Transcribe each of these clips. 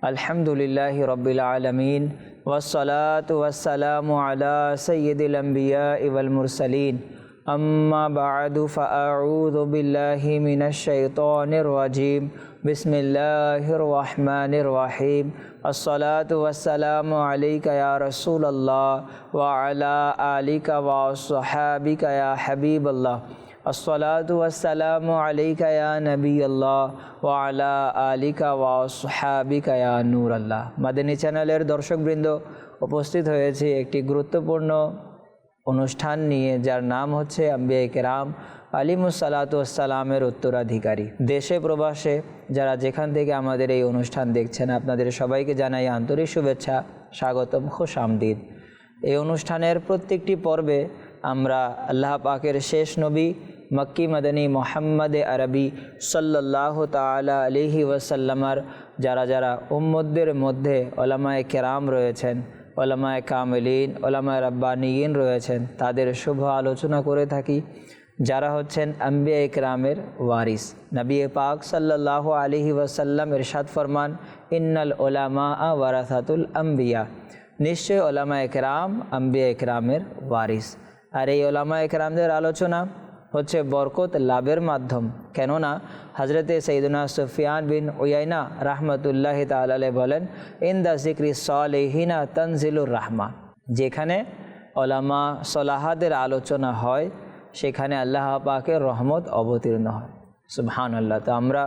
আলহামদুলিল্লাহি রাব্বিল আলামিন ওয়াসসালাতু ওয়াসসালামু আলা সাইয়্যিদিল আমবিয়াই ওয়াল মুরসালিন আম্মা বা'দু ফাআউযু বিল্লাহি মিনাশ শাইতানির রাজীম বিসমিল্লাহির রহমানির রহিম আসসালাতু ওয়াসসালামু আলাইকা ইয়া রাসূলুল্লাহ ওয়া আলা আলিকা ওয়া আসহাবিকা ইয়া হাবিবাল্লাহ আসসালাতু ওয়াসসালামু আলাইকা ইয়া নবিয়াল্লাহ ওয়া আলা আলিকা ওয়া আসহাবিকা ইয়া নূরাল্লাহ। মাদানী চ্যানেলের দর্শকবৃন্দ, উপস্থিত হয়েছে একটি গুরুত্বপূর্ণ অনুষ্ঠান নিয়ে, যার নাম হচ্ছে আম্বিয়ায়ে কেরাম আলাইহিমুসসালাতু ওয়াসসালামের উত্তরাধিকারী। দেশে প্রবাসে যারা যেখান থেকে আমাদের এই অনুষ্ঠান দেখছেন, আপনাদের সবাইকে জানাই আন্তরিক শুভেচ্ছা, স্বাগতম, খুশ আমদিদ। এই অনুষ্ঠানের প্রত্যেকটি পর্বে আমরা আল্লাহ পাকের শেষ নবী মক্কি মাদানী মুহাম্মদে আরবি সাল্লাল্লাহু তাআলা আলাইহি ওয়াসাল্লামার যারা উম্মতদের মধ্যে ওলামায়ে কেরাম রয়েছেন, ওলামায়ে কামিলিন, ওলামায়ে রাব্বানিয়িন রয়েছেন, তাদের শুভ আলোচনা করে থাকি, যারা হচ্ছেন আম্বিয়ায়ে কেরামের ওয়ারিস। নবী পাক সাল্লাল্লাহু আলাইহি ওয়াসাল্লাম ইরশাদ ফরমান, ইন্নাল উলামা ওয়ারাসাতুল আম্বিয়া, নিশ্চয় ওলামায়ে কেরাম আম্বিয়ায়ে কেরামের ওয়ারিস। আর এই ওলামায়ে কেরামদের আলোচনা হচ্ছে বরকত লাভের মাধ্যম। কেননা হজরতে সৈয়দনা সুফিয়ান বিন উয়াইনা রাহমাতুল্লাহি তাআলা আলাইহি বলেন, ইনদা যিকরি সালিহিনা তানজিলুর রাহমা, যেখানে ওলামা সলাহাদের আলোচনা হয় সেখানে আল্লাহ পাকের রহমত অবতীর্ণ হয়। সুবহানাল্লাহ। তো আমরা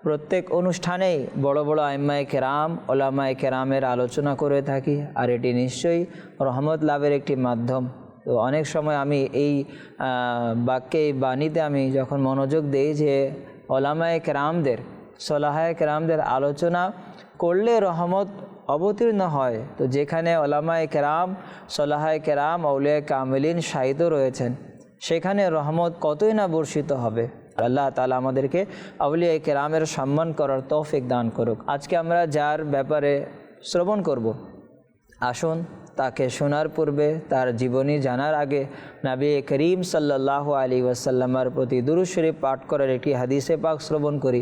প্রত্যেক অনুষ্ঠানেই বড় বড় আইম্মায়ে কেরাম, ওলামায়ে কেরামের আলোচনা করে থাকি, আর এটি নিশ্চয়ই রহমত লাভের একটি মাধ্যম। তো অনেক সময় আমি এই বাক্যে, এই বাণীতে আমি যখন মনোযোগ দেই যে ওলামায়ে কেরামদের, সলাহায়ে কেরামদের আলোচনা করলে রহমত অবতীর্ণ হয়, তো যেখানে ওলামায়ে কেরাম, সলাহায়ে কেরাম, আউলিয়ায়ে কামিলিন শায়িত রয়েছেন, সেখানে রহমত কতই না বর্ষিত হবে। আল্লাহ তাআলা আমাদেরকে আউলিয়ায়ে কেরামের সম্মান করার তৌফিক দান করুক। আজকে আমরা যার ব্যাপারে শ্রবণ করব, আসুন তাকে শোনার পূর্বে, তার জীবনী জানার আগে নবী করিম সাল্লাল্লাহু আলাইহি ওয়াসাল্লামের প্রতি দুরূদ শরীফ পাঠ করার একটি হাদিসে পাক শ্রবণ করি।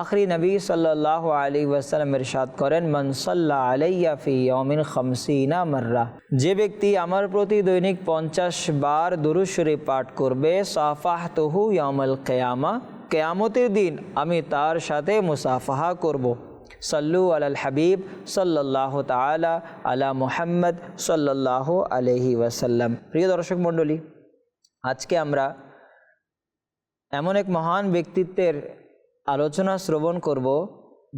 আখরি নবী সাল্লাল্লাহু আলাইহি ওয়াসাল্লাম ইরশাদ করেন, মান সাল্লা আলাইয়া ফি ইয়াউমিন 50 মাররা, যে ব্যক্তি আমার প্রতি দৈনিক 50 বার দুরূদ শরীফ পাঠ করবে, সাফাহতুহু ইয়াউমাল কিয়ামা, কিয়ামতের দিন আমি তার সাথে মুসাফাহা করব। সাল্লু আলাল হাবিব সাল্লাল্লাহু তাআলা আলা মুহাম্মদ সাল্লাল্লাহু আলাইহি ওয়াসাল্লাম। প্রিয় দর্শক মণ্ডলী, আজকে আমরা এমন এক মহান ব্যক্তিত্বের আলোচনা শ্রবণ করব,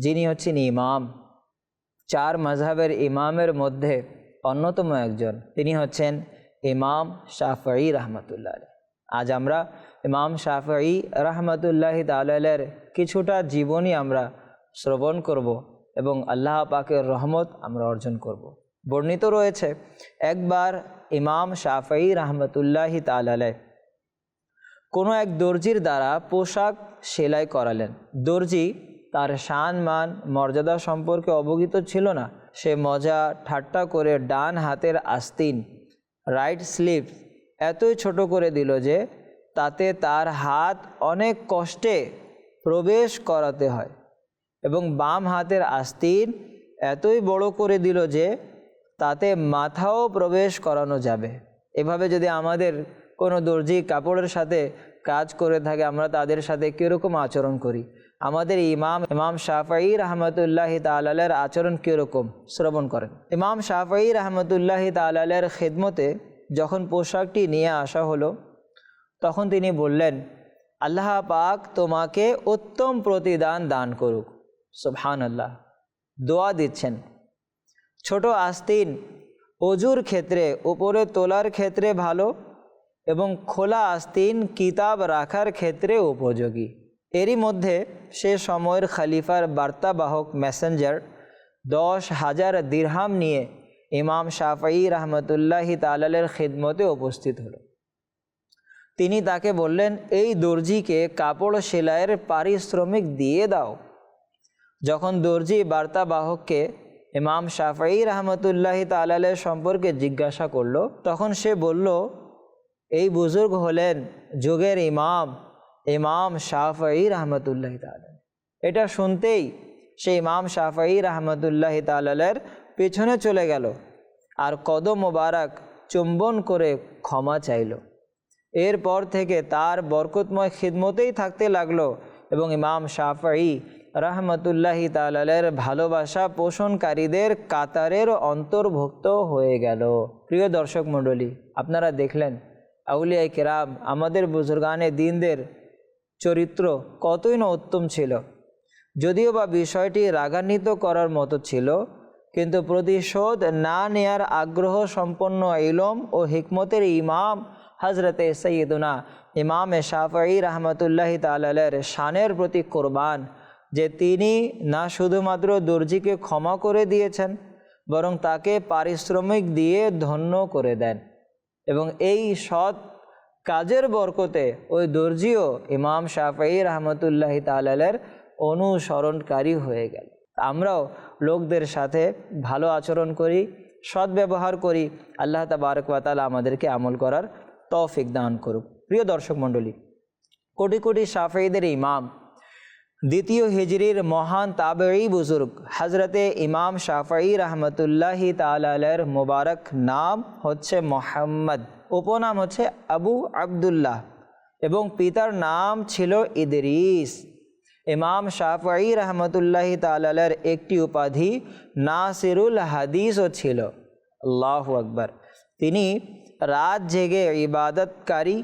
যিনি হচ্ছেন ইমাম, 4 মাযহাবের ইমামের মধ্যে অন্যতম একজন। তিনি হচ্ছেন ইমাম শাফিঈ রাহমাতুল্লাহ আলাইহি। আজ আমরা ইমাম শাফিঈ রাহমাতুল্লাহি তাআলা আলাইহির কিছুটা জীবনী আমরা শ্রবণ করব এবং আল্লাহ পাকের রহমত আমরা অর্জন করব। বর্ণিত রয়েছে, একবার ইমাম শাফিঈ রাহমাতুল্লাহি তাআলা আলাইহি কোনো এক দর্জির দ্বারা পোশাক সেলাই করালেন। দর্জি তার শান মান মর্যাদা সম্পর্কে অবগত ছিল না। সে মজা ঠাট্টা করে ডান হাতের আস্তিন, রাইট স্লিভ এতই ছোট করে দিল যে তাতে তার হাত অনেক কষ্টে প্রবেশ করাতে হয়, এবং বাম হাতের আস্তিন এতই বড় করে দিল যে তাতে মাথাও প্রবেশ করানো যাবে। এভাবে যদি আমাদের কোনো দর্জি কাপড়ের সাথে কাজ করে থাকে, আমরা তাদের সাথে কীরকম আচরণ করি? আমাদের ইমাম শাফিঈ রাহমাতুল্লাহি তাআলা আলাইহির আচরণ কীরকম? শ্রবণ করেন। ইমাম শাফিঈ রাহমাতুল্লাহি তাআলা আলাইহির খিদমতে যখন পোশাকটি নিয়ে আসা হলো, তখন তিনি বললেন, আল্লাহ পাক তোমাকে উত্তম প্রতিদান দান করুক। সুবহানাল্লাহ। দোয়া দিচ্ছেন। ছোট আস্তিন অজুর ক্ষেত্রে উপরে তোলার ক্ষেত্রে ভালো, এবং খোলা আস্তিন কিতাব রাখার ক্ষেত্রে উপযোগী। এরই মধ্যে সে সময়ের খলিফার বার্তাবাহক মেসেঞ্জার 10,000 দিরহাম নিয়ে ইমাম শাফিঈ রাহমাতুল্লাহি তাআলা আলাইহির খিদমতে উপস্থিত হলো। তিনি তাকে বললেন, এই দর্জিকে কাপড় সেলাইয়ের পারিশ্রমিক দিয়ে দাও। যখন দর্জি বার্তাবাহককে ইমাম শাফিঈ রাহমাতুল্লাহি তাআলা আলাইহি সম্পর্কে জিজ্ঞাসা করলো, তখন সে বলল, এই বুজুর্গ হলেন যুগের ইমাম শাফিঈ রাহমাতুল্লাহি তাআলা। এটা শুনতেই সে ইমাম শাফঈ রাহমাতুল্লাহ তাআলার পেছনে চলে গেল আর কদম মোবারক চুম্বন করে ক্ষমা চাইল। এরপর থেকে তার বরকতময় খিদমতেই থাকতে লাগলো এবং ইমাম শাফঈ রাহমাতুল্লাহি তাআলার ভালোবাসা পোষণকারীদের কাতারের অন্তর্ভুক্ত হয়ে গেল। প্রিয় দর্শক মণ্ডলী, আপনারা দেখলেন আউলিয়া কিরাম, আমাদের বুজুর্গানে দ্বীনদের চরিত্র কতই না উত্তম ছিল। যদিও বা বিষয়টি রাগান্বিত করার মতো ছিল, কিন্তু প্রতিশোধ না নেয়ার আগ্রহ সম্পন্ন ইলম ও হিকমতের ইমাম হজরতে সৈয়দুনা ইমাম শাফঈ রাহমাতুল্লাহি তাআলার শানের প্রতি কোরবান যে তিনি না শুধুমাত্র দর্জিকে ক্ষমা করে দিয়েছেন, বরং তাকে পারিশ্রমিক দিয়ে ধন্য করে দেন এবং এই সৎ কাজের বরকতে ওই দর্জিও ইমাম শাফঈ রাহমাতুল্লাহি তাআলার অনুসরণকারী হয়ে গেল। আমরাও লোকদের সাথে ভালো আচরণ করি, সৎ ব্যবহার করি। আল্লাহ তাবারক ওয়া তাআলা আমাদেরকে আমল করার তৌফিক দান করুক। প্রিয় দর্শক মণ্ডলী, কোটি কোটি শাফঈদের ইমাম, দ্বিতীয় হিজরির মহান তাবেঈ বুজুর্গ হজরতে ইমাম শাফঈ রাহমাতুল্লাহি তাআলার মুবারক নাম হচ্ছে মোহাম্মদ, উপনাম হচ্ছে আবু আবদুল্লাহ এবং পিতার নাম ছিল ইদরিস। ইমাম শাফঈ রাহমাতুল্লাহি তাআলার একটি উপাধি নাসিরুল হাদিসও ছিল। আল্লাহু আকবার। তিনি রাত জেগে ইবাদতকারী,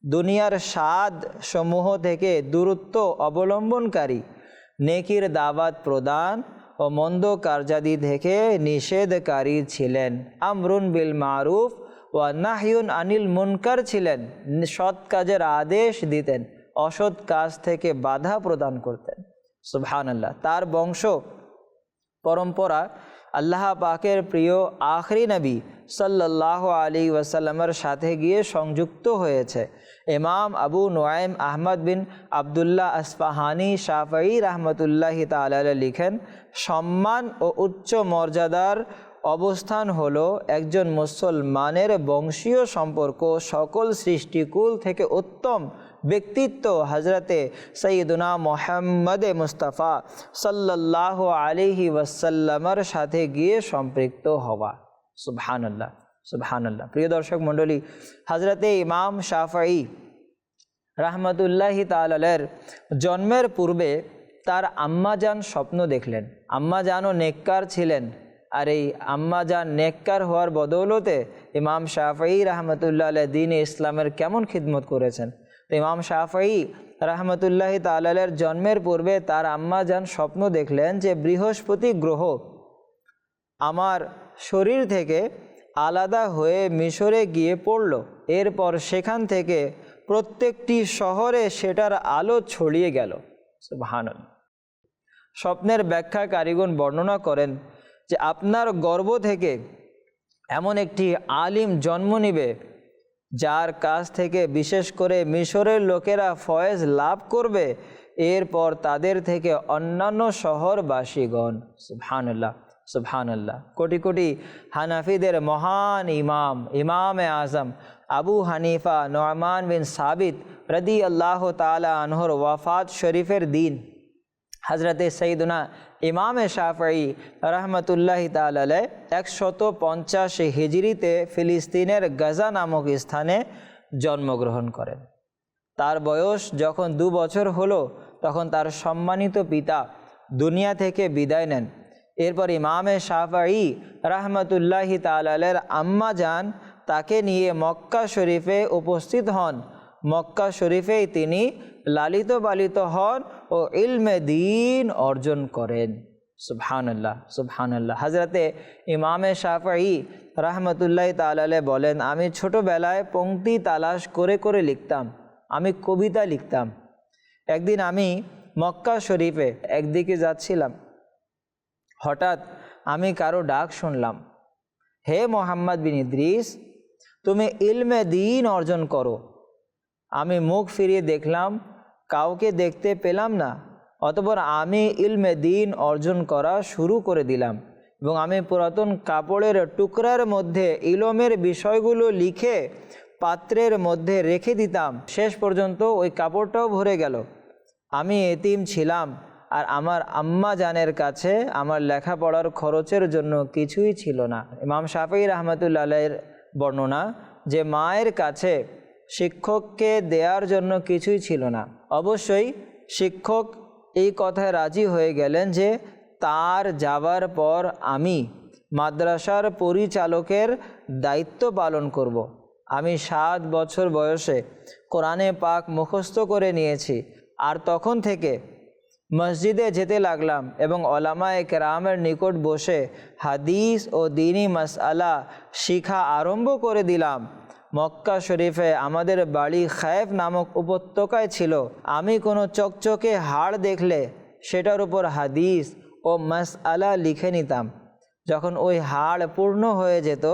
দুনিয়ার স্বাদ সমূহ থেকে দূরত্ব অবলম্বনকারী, নেকির দাওয়াত প্রদান ও মন্দ কার্যাদি থেকে নিষেধকারী ছিলেন। আমরুন বিল মারুফ ওয়া নাহয়ুন আনিল মুনকার ছিলেন। সৎ কাজের আদেশ দিতেন, অসৎ কাজ থেকে বাধা প্রদান করতেন। সুবহানাল্লাহ। তার বংশ পরম্পরা আল্লাহ পাকের প্রিয় আখরি নবী সাল্লাল্লাহু আলাইহি ওয়াসাল্লামের সাথে গিয়ে সংযুক্ত হয়েছে। ইমাম আবু নুআইম আহমদ বিন আবদুল্লাহ আসফাহানি শাফঈ রাহমাতুল্লাহি তাআলা লিখেন, সম্মান ও উচ্চ মর্যাদার অবস্থান হলো একজন মুসলমানের বংশীয় সম্পর্ক সকল সৃষ্টিকুল থেকে উত্তম ব্যক্তিত্ব হজরতে সৈয়দুনা মুহাম্মদ মুস্তাফা সাল্লাল্লাহু আলাইহি ওয়াসাল্লামের সাথে গিয়ে সম্পৃক্ত হওয়া। সুবহানাল্লাহ, সুবহানাল্লাহ। প্রিয় দর্শক মণ্ডলী, হজরতে ইমাম শাফঈ রাহমাতুল্লাহি তাআলার জন্মের পূর্বে তার আম্মাজান স্বপ্ন দেখলেন। আম্মাজানও নেককার ছিলেন, আর এই আম্মাজান নেককার হওয়ার বদৌলতে ইমাম শাফঈ রাহমাতুল্লাহ আলাইহি দ্বীন ইসলামের কেমন খিদমত করেছেন। তো ইমাম শাফঈ রাহমাতুল্লাহি তাআলার জন্মের পূর্বে তার আম্মাজান স্বপ্ন দেখলেন যে বৃহস্পতি গ্রহ আমার শরীর থেকে আলাদা হয়ে মিশরে গিয়ে পড়ল। এরপর সেখান থেকে প্রত্যেকটি শহরে সেটার আলো ছড়িয়ে গেল। সুবহানাল্লাহ। স্বপ্নের ব্যাখ্যা কারিগণ বর্ণনা করেন যে আপনার গর্ভ থেকে এমন একটি আলিম জন্ম নিবে যার কাছ থেকে বিশেষ করে মিশরের লোকেরা ফয়েজ লাভ করবে, এরপর তাদের থেকে অন্যান্য শহরবাসীগণ। সুবহানাল্লাহ, সুবহানাল্লাহ। কোটি কোটি হানাফিদের মহান ইমাম, ইমামে আজম আবু হানিফা নু'মান বিন সাবিত রাদিয়াল্লাহু তাআলা আনহুর ওয়াফাত শরীফের দিন হজরতে সৈয়দুনা ইমামে শাফঈ রাহমাতুল্লাহি তাআলা আলাইহি 150 হিজরিতে ফিলিস্তিনের গাজা নামক স্থানে জন্মগ্রহণ করেন। তার বয়স যখন 2 বছর হলো, তখন তার সম্মানিত পিতা দুনিয়া থেকে বিদায় নেন। এরপর ইমামে শাফঈ রাহমাতুল্লাহি তাআলা আলাইহির আম্মা যান তাকে নিয়ে মক্কা শরীফে উপস্থিত হন। মক্কা শরীফেই তিনি লালিত পালিত হন ও ইলমে দ্বীন অর্জন করেন। সুবহানাল্লাহ, সুবহানাল্লাহ। হজরতে ইমামে শাফঈ রাহমাতুল্লাহি তাআলা আলাইহি বলেন, আমি ছোটবেলায় পংক্তি তালাশ করে করে লিখতাম, আমি কবিতা লিখতাম। একদিন আমি মক্কা শরীফে একদিকে যাচ্ছিলাম, হঠাৎ আমি কারো ডাক শুনলাম, হে মোহাম্মদ বিন ইদ্রিস, তুমি ইলমে দ্বীন অর্জন করো। আমি মুখ ফিরিয়ে দেখলাম, কাউকে দেখতে পেলাম না। অতঃপর আমি ইলমে দ্বীন অর্জন করা শুরু করে দিলাম এবং আমি পুরাতন কাপড়ের টুকরার মধ্যে ইলমের বিষয়গুলো লিখে পাত্রের মধ্যে রেখে দিতাম। শেষ পর্যন্ত ওই কাপড়টাও ভরে গেল। আমি এতিম ছিলাম আর আমার আম্মা জানের কাছে আমার লেখাপড়ার খরচের জন্য কিছুই ছিল না। ইমাম শাফিঈ রাহমাতুল্লাহ আলাইহির বর্ণনা যে মায়ের কাছে শিক্ষককে দেওয়ার জন্য কিছুই ছিল না। অবশ্যই শিক্ষক এই কথায় রাজি হয়ে গেলেন যে তার যাবার পর আমি মাদ্রাসার পরিচালকের দায়িত্ব পালন করব। আমি 7 বছর বয়সে কোরআনে পাক মুখস্থ করে নিয়েছি, আর তখন থেকে মসজিদে যেতে লাগলাম এবং ওলামায়ে কেরামের নিকট বসে হাদিস ও দ্বীনি মাসআলা শিখা আরম্ভ করে দিলাম। মক্কা শরীফে আমাদের বাড়ি খায়েফ নামক উপত্যকায় ছিল। আমি কোনো চকচকে হাড় দেখলে সেটার উপর হাদিস ও মাসআলা লিখে নিতাম। যখন ওই হাড় পূর্ণ হয়ে যেত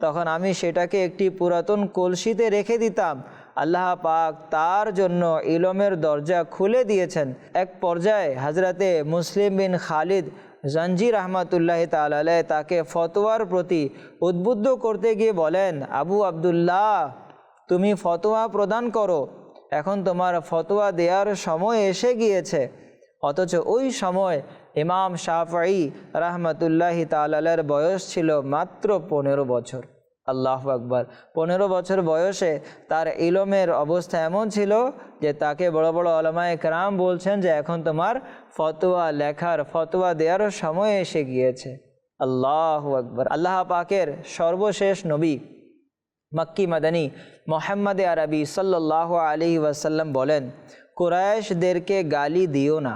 তখন আমি সেটাকে একটি পুরাতন কলসিতে রেখে দিতাম। আল্লাহ পাক তার জন্য ইলমের দরজা খুলে দিয়েছেন। এক পর্যায়ে হযরতে মুসলিম বিন খালিদ জঞ্জি রহমাতুল্লাহ তাআলা আলাইহি তাকে ফতোয়ার প্রতি উদ্বুদ্ধ করতে গিয়ে বলেন, আবু আবদুল্লাহ, তুমি ফতোয়া প্রদান করো, এখন তোমার ফতোয়া দেওয়ার সময় এসে গিয়েছে। অথচ ওই সময় ইমাম শাফিঈ রাহমাতুল্লাহ তাআলা আলাইহির বয়স ছিল মাত্র 15 বছর। আল্লাহু আকবার। 15 বছর বয়সে তার ইলমের অবস্থা এমন ছিল যে তাকে বড় বড় উলামায়ে কেরাম বলছেন যে এখন তোমার ফতোয়া লেখার, ফতোয়া দেওয়ার সময় এসে গিয়েছে। আল্লাহু আকবার। আল্লাহ পাকের সর্বশেষ নবী মক্কি মাদানী মুহাম্মদ আরবি সাল্লাল্লাহু আলাইহি ওয়াসাল্লাম বলেন, কুরাইশদেরকে গালি দিও না,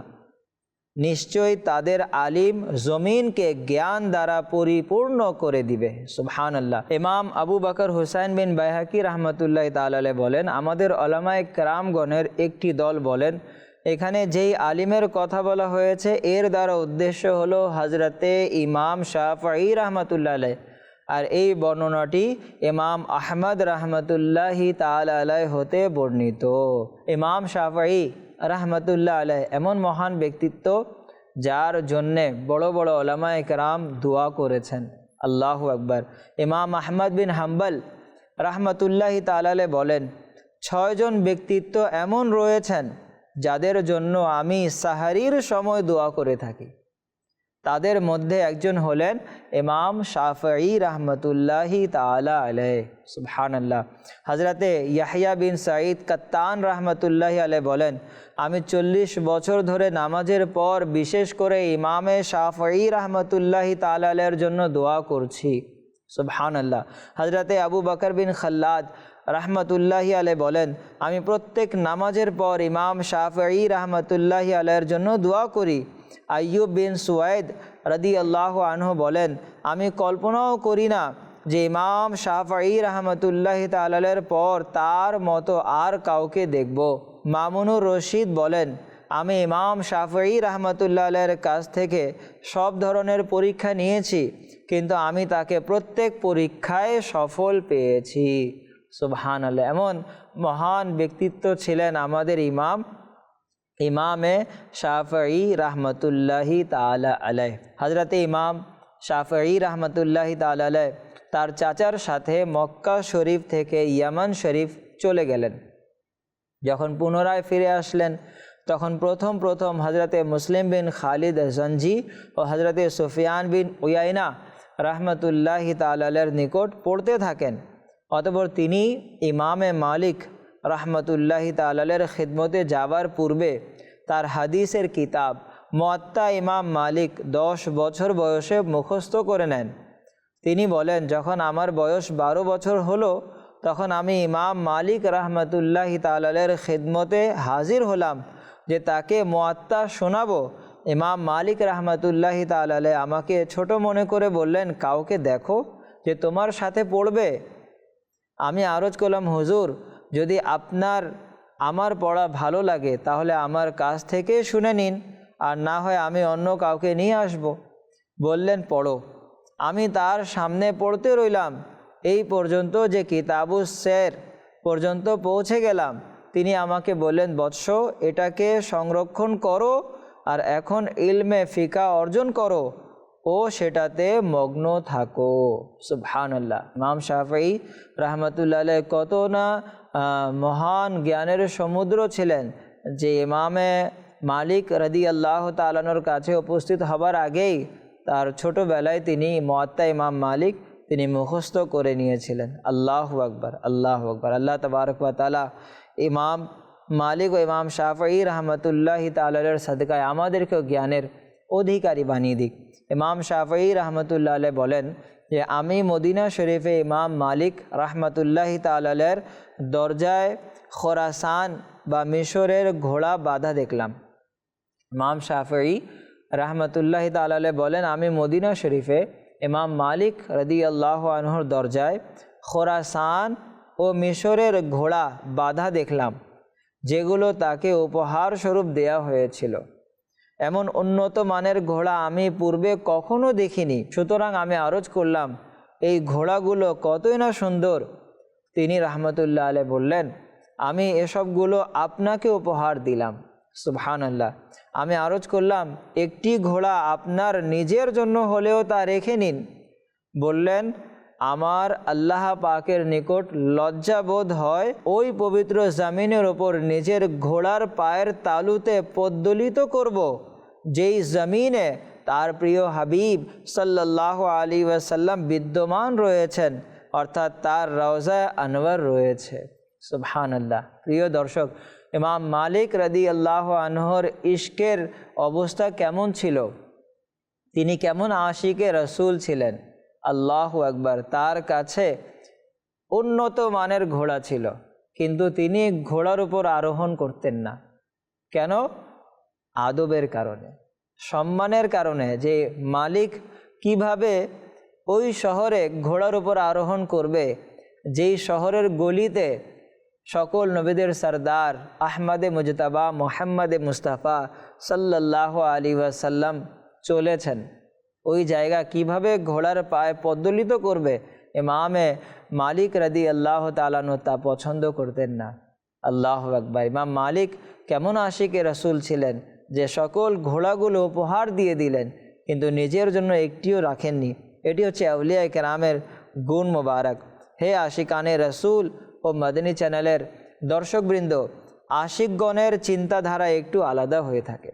নিশ্চয়ই তাদের আলিম জমিনকে জ্ঞান দ্বারা পরিপূর্ণ করে দিবে। সুবহানাল্লাহ। ইমাম আবু বকর হুসাইন বিন বাইহাকি রাহমাতুল্লাহ তাআলা আলাইহি বলেন, আমাদের উলামায়ে কেরামগণের একটি দল বলেন, এখানে যেই আলিমের কথা বলা হয়েছে এর দ্বারা উদ্দেশ্য হলো হযরতে ইমাম শাফিঈ রাহমাতুল্লাহ আলাইহি, আর এই বর্ণনাটি ইমাম আহমদ রাহমাতুল্লাহি তাআলা আলাইহি হতে বর্ণিত। ইমাম শাফিঈ রাহমাতুল্লাহ আলাইহি এমন মহান ব্যক্তিত্ব যার জন্যে বড় বড় উলামায়ে কেরাম দোয়া করেছেন। আল্লাহু আকবার। ইমাম আহমদ বিন হাম্বল রাহমাতুল্লাহি তাআলা আলাইহি বলেন, 6 জন ব্যক্তিত্ব এমন রয়েছেন যাদের জন্য আমি সাহারির সময় দোয়া করে থাকি। তাদের মধ্যে একজন হলেন ইমাম শাফিঈ রাহমাতুল্লাহি তাআলা আলাইহি। সুবহানাল্লাহ। হযরতে ইয়াহইয়া বিন সাঈদ কাত্তান রাহমাতুল্লাহি আলাইহি বলেন, আমি 40 বছর ধরে নামাজের পর বিশেষ করে ইমামে শাফিঈ রাহমাতুল্লাহি তাআলা আলাইহির জন্য দোয়া করছি। সুবহানাল্লাহ। হযরতে আবু বকর বিন খাল্লাদ রাহমাতুল্লাহি আলাইহি বলেন, আমি প্রত্যেক নামাজের পর ইমাম শাফিঈ রাহমাতুল্লাহি আলাইহির জন্য দোয়া করি। আইয়ুব বিন সুয়াইদ রাদিয়াল্লাহু আনহু বলেন, আমি কল্পনাও করি না যে ইমাম শাফিঈ রাহমাতুল্লাহি তাআলা আলাইহির পর তার মতো আর কাউকে দেখব। মামুনুর রশিদ বলেন, আমি ইমাম শাফিঈ রাহমাতুল্লাহ আলাইহির কাছ থেকে সব ধরনের পরীক্ষা নিয়েছি, কিন্তু আমি তাকে প্রত্যেক পরীক্ষায় সফল পেয়েছি। সুবহানাল্লাহ। এমন মহান ব্যক্তিত্ব ছিলেন আমাদের ইমামে শাফিঈ রাহমাতুল্লাহি তাআলা আলাইহি। হযরতে ইমাম শাফিঈ রাহমাতুল্লাহি তাআলা আলাইহি তার চাচার সাথে মক্কা শরীফ থেকে ইয়ামান শরীফ চলে গেলেন। যখন পুনরায় ফিরে আসলেন তখন প্রথম হযরতে মুসলিম বিন খালিদ জঞ্জি ও হযরতে সুফিয়ান বিন উয়াইনা রাহমাতুল্লাহি তাআলা আলাইহির নিকট পড়তে থাকেন। অতঃপর তিনি ইমামে মালিক রাহমাতুল্লাহি তাআলা আলাইহির খিদমতে যাবার পূর্বে তার হাদিসের কিতাব মুয়াত্তা ইমাম মালিক 10 বছর বয়সে মুখস্থ করে নেন। তিনি বলেন, যখন আমার বয়স 12 বছর হলো তখন আমি ইমাম মালিক রাহমাতুল্লাহি তাআলা আলাইহির খিদমতে হাজির হলাম যে তাকে মুয়াত্তা শোনাবো। ইমাম মালিক রাহমাতুল্লাহি তাআলা আলাইহি আমাকে ছোট মনে করে বললেন, কাউকে দেখো যে তোমার সাথে পড়বে। আমি আরজ করলাম, হুজুর, যদি আমার পড়া ভালো লাগে তাহলে আমার কাছ থেকে শুনে নিন, আর না হয় আমি অন্য কাউকে নিয়ে আসব। বললেন, পড়ো। আমি তার সামনে পড়তে রইলাম এই পর্যন্ত যে কিতাবুস সের পর্যন্ত পৌঁছে গেলাম। তিনি আমাকে বললেন, বৎস, এটাকে সংরক্ষণ করো আর এখন ইলমে ফিকা অর্জন করো ও সেটাতে মগ্ন থাকো। সুবহানাল্লাহ। ইমাম শাফিঈ রাহমাতুল্লাহ আলাইহি কত না মহান জ্ঞানের সমুদ্র ছিলেন যে ইমামে মালিক রাদিয়াল্লাহু তাআলা আনহুর কাছে উপস্থিত হবার আগেই তার ছোটোবেলায় তিনি মুয়াত্তা ইমাম মালিক তিনি মুখস্থ করে নিয়েছিলেন। আল্লাহু আকবার, আল্লাহু আকবার। আল্লাহ তাবারক ওয়া তাআলা ইমাম মালিক ও ইমাম শাফঈ রহমতুল্লাহি তাআলার সাদকায় আমাদেরকেও জ্ঞানের অধিকারী বানিয়ে দিক। ইমাম শাফঈ রহমতুল্লাহ আলাইহি বলেন যে আমি মদিনা শরীফে ইমাম মালিক রহমতুল্লাহি তাআলার দরজায় খোরাসান বা মিশরের ঘোড়া বাঁধা দেখলাম। ইমাম শাফঈ রহমতুল্লাহি তাআলা আলাইহি বলেন আমি মদিনা শরীফে ইমাম মালিক রাদিয়াল্লাহু আনহুর দরজায় খোরাসান ও মিশরের ঘোড়া বাঁধা দেখলাম, যেগুলো তাকে উপহার স্বরূপ দেয়া হয়েছিল। এমন উন্নত মানের ঘোড়া আমি পূর্বে কখনো দেখিনি। সুতরাং আমি আরজ করলাম, এই ঘোড়াগুলো কতই না সুন্দর। তিনি রহমতুল্লাহ আলাইহি বললেন, আমি এসবগুলো আপনাকে উপহার দিলাম। সুবহানাল্লাহ। আমি আরজ করলাম, একটি ঘোড়া আপনার নিজের জন্য হলেও তা রেখে নিন। বললেন, আমার আল্লাহ পাকের নিকট লজ্জাবোধ হয় ওই পবিত্র জমিনের ওপর নিজের ঘোড়ার পায়ের তালুতে পদ্দলিত করব, যেই জমিনে তার প্রিয় হাবিব সাল্লাল্লাহু আলাইহি ওয়াসাল্লাম বিদ্যমান রয়েছেন, অর্থাৎ তার রওজায়ে আনওয়ার রয়েছে। সুবহানাল্লাহ। প্রিয় দর্শক, ইমাম মালিক রাদিয়াল্লাহু আনহুর ইশকের অবস্থা কেমন ছিল, তিনি কেমন আশিকে রসুল ছিলেন। আল্লাহু আকবার। তার কাছে উন্নত মানের ঘোড়া ছিল, কিন্তু তিনি ঘোড়ার উপর আরোহণ করতেন না। কেন? আদবের কারণে, সম্মানের কারণে, যে মালিক কিভাবে ওই শহরে ঘোড়ার উপর আরোহণ করবে, যেই শহরের গলিতে সকল নবীদের সরদার আহমদে মুজতাবা মুহাম্মদে মুস্তাফা সাল্লাল্লাহু আলাইহি ওয়াসাল্লাম চলেছেন, ওই জায়গা কিভাবে ঘোড়ার পায়ে পদ্দলিত করবে, ইমামে মালিক রাদিয়াল্লাহু তাআলা আনহু তা পছন্দ করতেন না। আল্লাহু আকবার। ইমাম মালিক কেমন আশিকে রসুল ছিলেন যে সকল ঘোড়াগুলো উপহার দিয়ে দিলেন, কিন্তু নিজের জন্য একটিও রাখেননি। এটি হচ্ছে আউলিয়া কেরামের গুণ মোবারক। হে আশিকানে রসুল ও মদনী চ্যানেলের দর্শকবৃন্দ, আশিকগণের চিন্তাধারা একটু আলাদা হয়ে থাকে।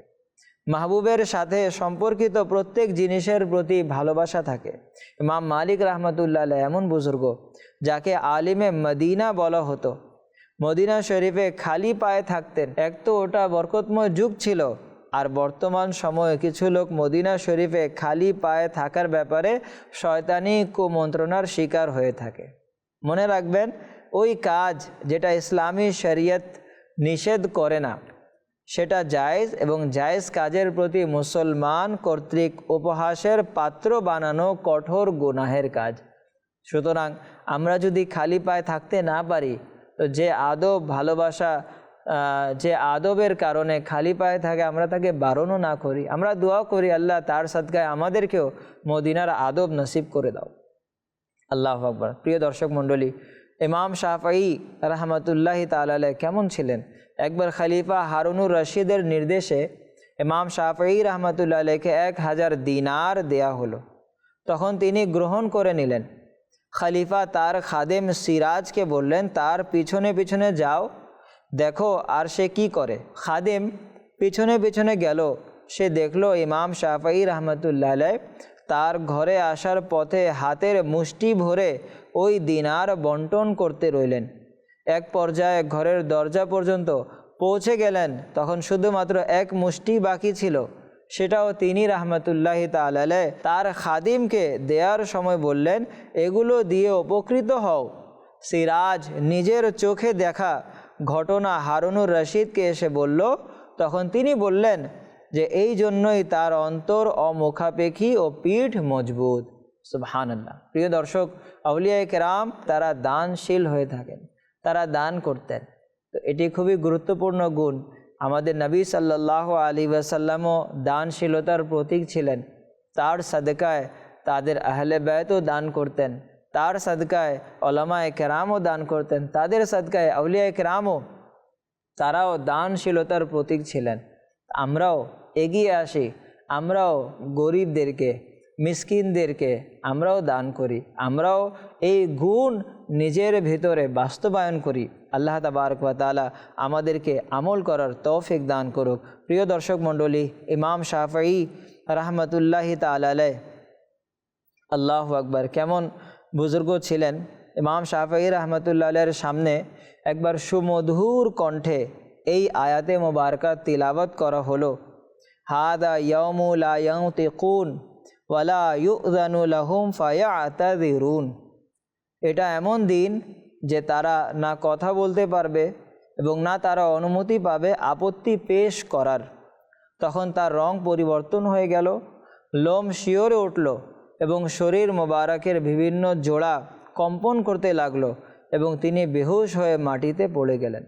মাহবুবের সাথে সম্পর্কিত প্রত্যেক জিনিসের প্রতি ভালোবাসা থাকে। ইমাম মালিক রহমতুল্লাহ আলাইহি এমন বুজুর্গ, যাকে আলিমে মদিনা বলা হতো, মদিনা শরীফে খালি পায়ে থাকতেন। এক তো ওটা বরকতময় যুগ ছিল, আর বর্তমান সময়ে কিছু লোক মদিনা শরীফে খালি পায়ে থাকার ব্যাপারে শয়তানি কুমন্ত্রণার শিকার হয়ে থাকে। মনে রাখবেন, ওই কাজ যেটা ইসলামী শরীয়ত নিষেধ করে না, সেটা জায়েজ, এবং জায়েজ কাজের প্রতি মুসলমান কর্তৃক উপহাসের পাত্র বানানো কঠোর গুনাহের কাজ। সুতরাং আমরা যদি খালি পায়ে থাকতে না পারি, তো যে আদব ভালোবাসা, যে আদবের কারণে খালি পায়ে থাকে, আমরা তাকে বারণও না করি, আমরা দোয়া করি, আল্লাহ তার সাদকায় আমাদেরকেও মদিনার আদব নসিব করে দাও। আল্লাহু আকবার। প্রিয় দর্শক মণ্ডলী, ইমাম শাফঈ রহমতুল্লাহি তাআলা আলাইহি কেমন ছিলেন? একবার খলিফা হারুনুর রশিদের নির্দেশে ইমাম শাফঈ রহমতুল্লাহ আলাইহিকে 1000 দিনার দেয়া হলো। তখন তিনি গ্রহণ করে নিলেন। খলিফা তার খাদেম সিরাজকে বললেন, তার পিছনে পিছনে যাও, দেখো আর সে কি করে। খাদেম পিছনে পিছনে গেল। সে দেখলো ইমাম শাফঈ রহমতুল্লাহ আলাইহি তার ঘরে আসার পথে হাতের মুষ্টি ভরে ওই দিনার বন্টন করতে রইলেন। এক পর্যায়ে ঘরের দরজা পর্যন্ত পৌঁছে গেলেন, তখন শুধুমাত্র এক মুষ্টি বাকি ছিল। সেটাও তিনি রহমতুল্লাহি তাআলা আলাইহি তার খাদিমকে দেওয়ার সময় বললেন, এগুলো দিয়ে উপকৃত হও। সিরাজ নিজের চোখে দেখা ঘটনা হারুনুর রশিদকে এসে বলল। তখন তিনি বললেন যে এই জন্যই তার অন্তর অমুখাপেক্ষী ও পিঠ মজবুত। সুবহানাল্লাহ। প্রিয় দর্শক, আউলিয়া কেরাম তারা দানশীল হয়ে থাকেন, তারা দান করতেন। তো এটি খুবই গুরুত্বপূর্ণ গুণ। আমাদের নবী সাল্লাল্লাহু আলাইহি ওয়াসাল্লামও দানশীলতার প্রতীক ছিলেন। তার সাদকায় তাদের আহলে বায়তও দান করতেন, তার সাদকায় উলামায়ে কেরামও দান করতেন, তাদের সাদকায় আউলিয়া কেরামও, তারাও দানশীলতার প্রতীক ছিলেন। আমরাও এগিয়ে আসি, আমরাও গরিবদেরকে, মিসকিনদেরকে আমরাও দান করি, আমরাও এই গুণ নিজের ভিতরে বাস্তবায়ন করি। আল্লাহ তাবারক ওয়া তাআলা আমাদেরকে আমল করার তৌফিক দান করুক। প্রিয় দর্শক মণ্ডলী, ইমাম শাফঈ রাহমাতুল্লাহি তাআলা আলাইহি, আল্লাহু আকবার, কেমন বুজুর্গ ছিলেন। ইমাম শাফঈ রাহমাতুল্লাহি আলাইহির সামনে একবার সুমধুর কণ্ঠে এই আয়াতে মুবারকা তিলাওয়াত করা হলো, হাদা ইয়াউমু লা ইয়ানতিকুন ওয়ালা ইউযানু লাহুম ফায়াতাযিরুন। এটা এমন দিন যে তারা না কথা বলতে পারবে এবং না তারা অনুমতি পাবে আপত্তি পেশ করার। তখন তার রং পরিবর্তন হয়ে গেল, লোম শিওরে উঠল এবং শরীর মোবারকের বিভিন্ন জোড়া কম্পন করতে লাগলো এবং তিনি বেহুশ হয়ে মাটিতে পড়ে গেলেন।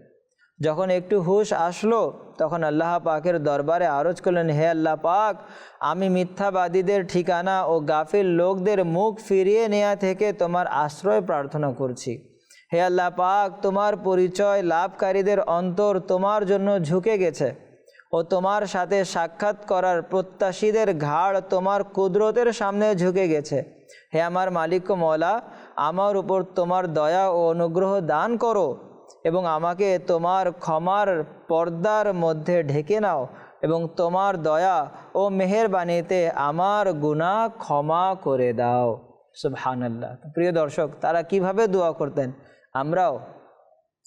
যখন একটু হুশ আসলো তখন আল্লাহ পাকের দরবারে আরজ করলেন, হে আল্লাহ পাক, আমি মিথ্যাবাদীদের ঠিকানা ও গাফিল লোকদের মুখ ফিরিয়ে নেওয়া থেকে তোমার আশ্রয় প্রার্থনা করছি। হে আল্লাহ পাক, তোমার পরিচয় লাভকারীদের অন্তর তোমার জন্য ঝুঁকে গেছে ও তোমার সাথে সাক্ষাৎ করার প্রত্যাশীদের ঘাড় তোমার কুদরতের সামনে ঝুঁকে গেছে। হে আমার মালিক ও মওলা, আমার উপর তোমার দয়া ও অনুগ্রহ দান করো এবং আমাকে তোমার ক্ষমার পর্দার মধ্যে ঢেকে নাও এবং তোমার দয়া ও মেহেরবানিতে আমার গুনাহ ক্ষমা করে দাও। সুবহানাল্লাহ। প্রিয় দর্শক, তারা কিভাবে দোয়া করতেন? আমরাও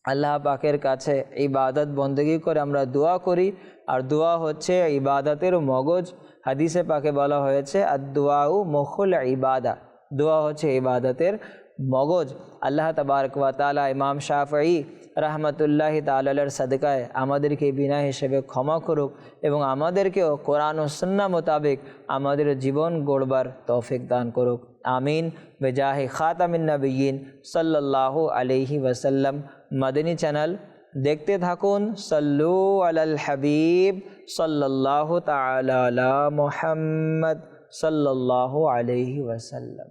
আল্লাহ পাকের কাছে ইবাদত বন্দেগী করে আমরা দোয়া করি, আর দোয়া হচ্ছে ইবাদতের মগজ। হাদিসে পাকে বলা হয়েছে আদ-দুআউ মুখুল ইবাদা, দোয়া হচ্ছে ইবাদতের মগজ। আল্লাহ তাবারক ওয়া তাআলা ইমাম শাফঈ রাহমাতুল্লাহি তাআলা আলাইহির সাদকায় আমাদেরকে বিনা হিসেবে ক্ষমা করুক এবং আমাদেরকেও কোরআন ও সুন্নাহ মোতাবেক আমাদের জীবন গড়বার তৌফিক দান করুক। আমিন। বেজাহে খাতামিন নবিয়্যিন সাল্লাল্লাহু আলাইহি ওয়াসাল্লাম। মাদানী চ্যানেল দেখতে থাকুন। সাল্লু আলাল হাবিব সাল্লাল্লাহু তাআলা আলা মুহাম্মদ সাল্লাল্লাহু আলাইহি ওয়াসাল্লাম।